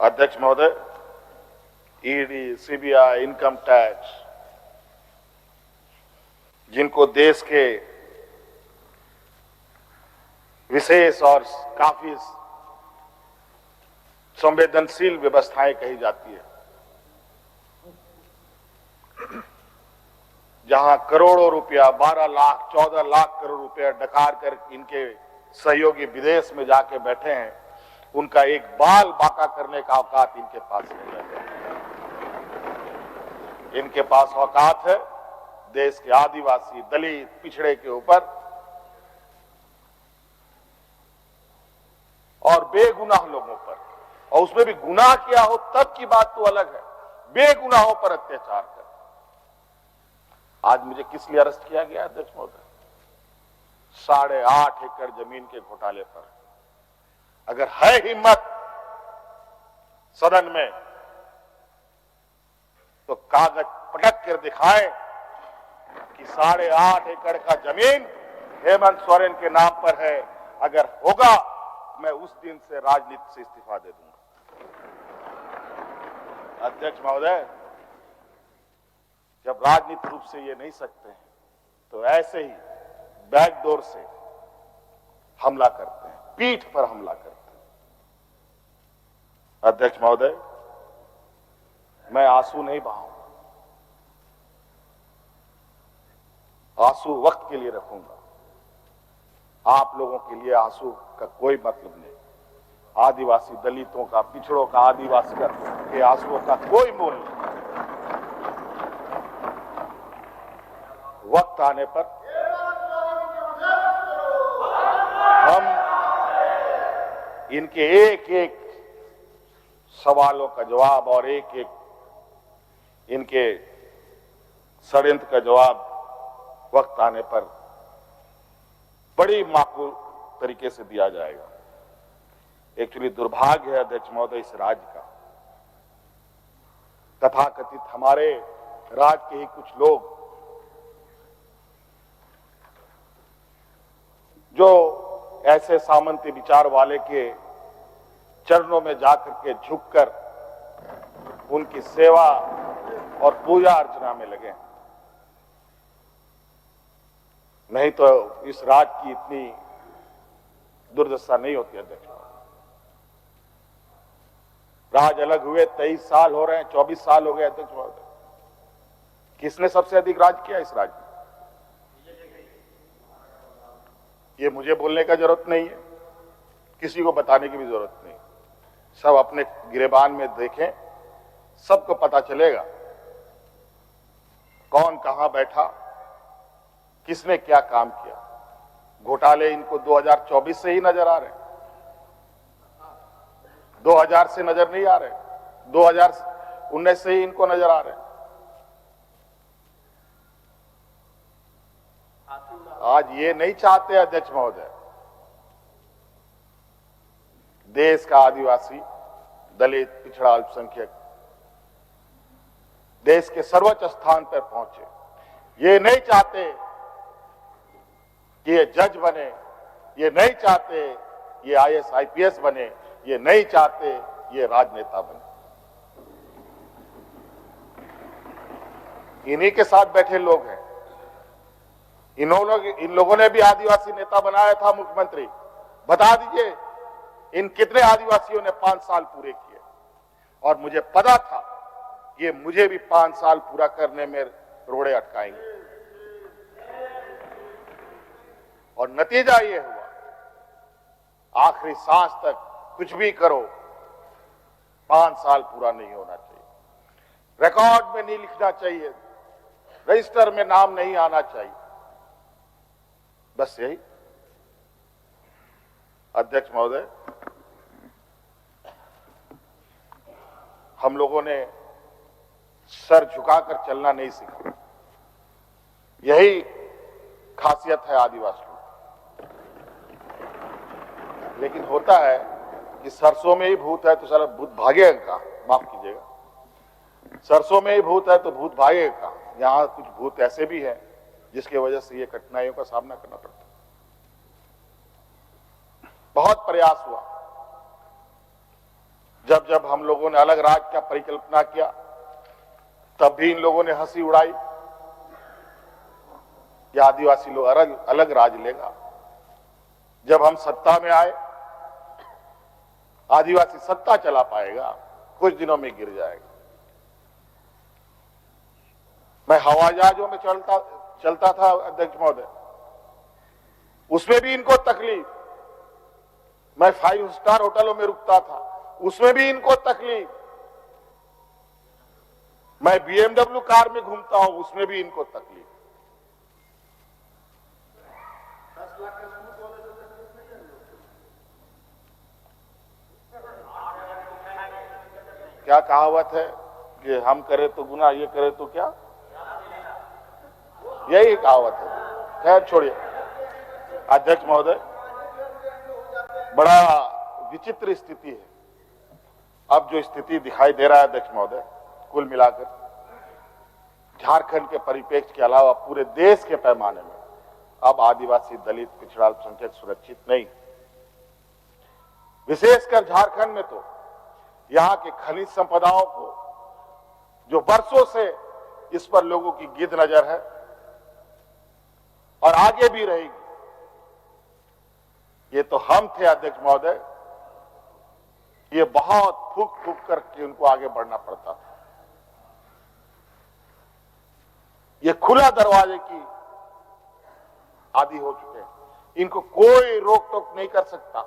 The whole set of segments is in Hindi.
अध्यक्ष महोदय, ईडी, सीबीआई, इनकम टैक्स, जिनको देश के विशेष और काफी संवेदनशील व्यवस्थाएं कही जाती है, जहां करोड़ों रुपया, 12 लाख 14 लाख करोड़ रुपया डकार कर इनके सहयोगी विदेश में जाके बैठे हैं, उनका एक बाल बाका करने का औकात इनके पास नहीं है। इनके पास औकात है देश के आदिवासी, दलित, पिछड़े के ऊपर और बेगुनाह लोगों पर, और उसमें भी गुनाह किया हो तब की बात तो अलग है, बेगुनाहों पर अत्याचार कर। आज मुझे किस लिए अरेस्ट किया गया अध्यक्ष महोदय? 8.5 एकड़ जमीन के घोटाले पर। अगर है हिम्मत सदन में तो कागज पटक कर दिखाएं कि 8.5 एकड़ का जमीन हेमंत सोरेन के नाम पर है। अगर होगा, मैं उस दिन से राजनीति से इस्तीफा दे दूंगा। अध्यक्ष महोदय, जब राजनीतिक रूप से ये नहीं सकते हैं तो ऐसे ही बैकडोर से हमला करते हैं, पीठ पर हमला करते हैं। अध्यक्ष महोदय, मैं आंसू नहीं बहाऊंगा, आंसू वक्त के लिए रखूंगा। आप लोगों के लिए आंसू का कोई मतलब नहीं। आदिवासी दलितों का, पिछड़ों का, आदिवासी के आंसुओं का कोई मोल नहीं। वक्त आने पर हम इनके एक एक सवालों का जवाब और एक एक इनके षड्यंत्र का जवाब वक्त आने पर बड़ी माकूल तरीके से दिया जाएगा। एक्चुअली दुर्भाग्य है अध्यक्ष महोदय इस राज्य का, तथाकथित हमारे राज्य के ही कुछ लोग जो ऐसे सामंती विचार वाले के चरणों में जाकर के झुककर उनकी सेवा और पूजा अर्चना में लगे। नहीं तो इस राज्य की इतनी दुर्दशा नहीं होती अध्यक्ष। राज अलग हुए 23 साल हो रहे हैं, 24 साल हो गए अध्यक्ष महोदय। किसने सबसे अधिक राज किया इस राज्य में? ये मुझे बोलने का जरूरत नहीं है, किसी को बताने की भी जरूरत नहीं। सब अपने गिरेबान में देखें, सबको पता चलेगा कौन कहां बैठा, किसने क्या काम किया। घोटाले इनको 2024 से ही नजर आ रहे हैं, 2000 से नजर नहीं आ रहे, 2019 से ही इनको नजर आ रहे हैं। आज ये नहीं चाहते अध्यक्ष महोदय, देश का आदिवासी, दलित, पिछड़ा, अल्पसंख्यक देश के सर्वोच्च स्थान पर पहुंचे। ये नहीं चाहते कि ये जज बने, ये नहीं चाहते ये आईएएस आईपीएस बने, ये नहीं चाहते ये राजनेता बने। इन्हीं के साथ बैठे लोग हैं। इन लोगों ने भी आदिवासी नेता बनाया था मुख्यमंत्री। बता दीजिए इन कितने आदिवासियों ने 5 साल पूरे किए। और मुझे पता था ये मुझे भी 5 साल पूरा करने में रोड़े अटकाएंगे, और नतीजा ये हुआ आखिरी सांस तक कुछ भी करो 5 साल पूरा नहीं होना चाहिए, रिकॉर्ड में नहीं लिखना चाहिए, रजिस्टर में नाम नहीं आना चाहिए। बस यही। अध्यक्ष महोदय, हम लोगों ने सर झुकाकर चलना नहीं सीखा। यही खासियत है आदिवासियों। लेकिन होता है कि सरसों में ही भूत है तो साला भूत भागेगा कहां? माफ कीजिएगा, सरसों में ही भूत है तो भूत भागेगा कहां? यहां कुछ भूत ऐसे भी हैं जिसकी वजह से ये कठिनाइयों का सामना करना पड़ता है। बहुत प्रयास हुआ, जब जब हम लोगों ने अलग राज्य का परिकल्पना किया तब भी इन लोगों ने हंसी उड़ाई कि आदिवासी लोग अलग राज्य लेगा। जब हम सत्ता में आए, आदिवासी सत्ता चला पाएगा, कुछ दिनों में गिर जाएगा। मैं हवाई जहाजों में चलता था अध्यक्ष महोदय, उसमें भी इनको तकलीफ। मैं 5 स्टार होटलों में रुकता था, उसमें भी इनको तकलीफ। मैं BMW कार में घूमता हूं, उसमें भी इनको तकलीफ। क्या कहावत है कि हम करें तो गुनाह, ये करे तो क्या, यही कहावत है। खैर छोड़िए अध्यक्ष महोदय, बड़ा विचित्र स्थिति है। अब जो स्थिति दिखाई दे रहा है अध्यक्ष महोदय, कुल मिलाकर झारखंड के परिप्रेक्ष्य के अलावा पूरे देश के पैमाने में अब आदिवासी, दलित, पिछड़ा, अल्पसंख्यक सुरक्षित नहीं। विशेषकर झारखंड में तो यहां के खनिज संपदाओं को, जो वर्षों से इस पर लोगों की गिद्ध नजर है और आगे भी रहेगी। ये तो हम थे अध्यक्ष महोदय, ये बहुत फूक फूक करके उनको आगे बढ़ना पड़ता था। ये खुला दरवाजे की आदी हो चुके हैं, इनको कोई रोक टोक नहीं कर सकता।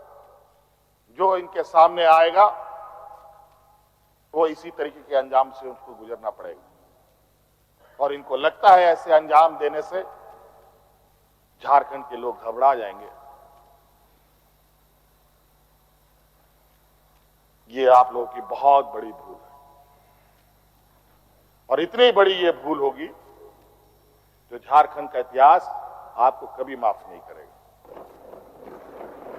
जो इनके सामने आएगा वो इसी तरीके के अंजाम से उसको गुजरना पड़ेगा। और इनको लगता है ऐसे अंजाम देने से झारखंड के लोग घबरा जाएंगे। ये आप लोगों की बहुत बड़ी भूल है, और इतनी बड़ी ये भूल होगी जो झारखंड का इतिहास आपको कभी माफ नहीं करेगा।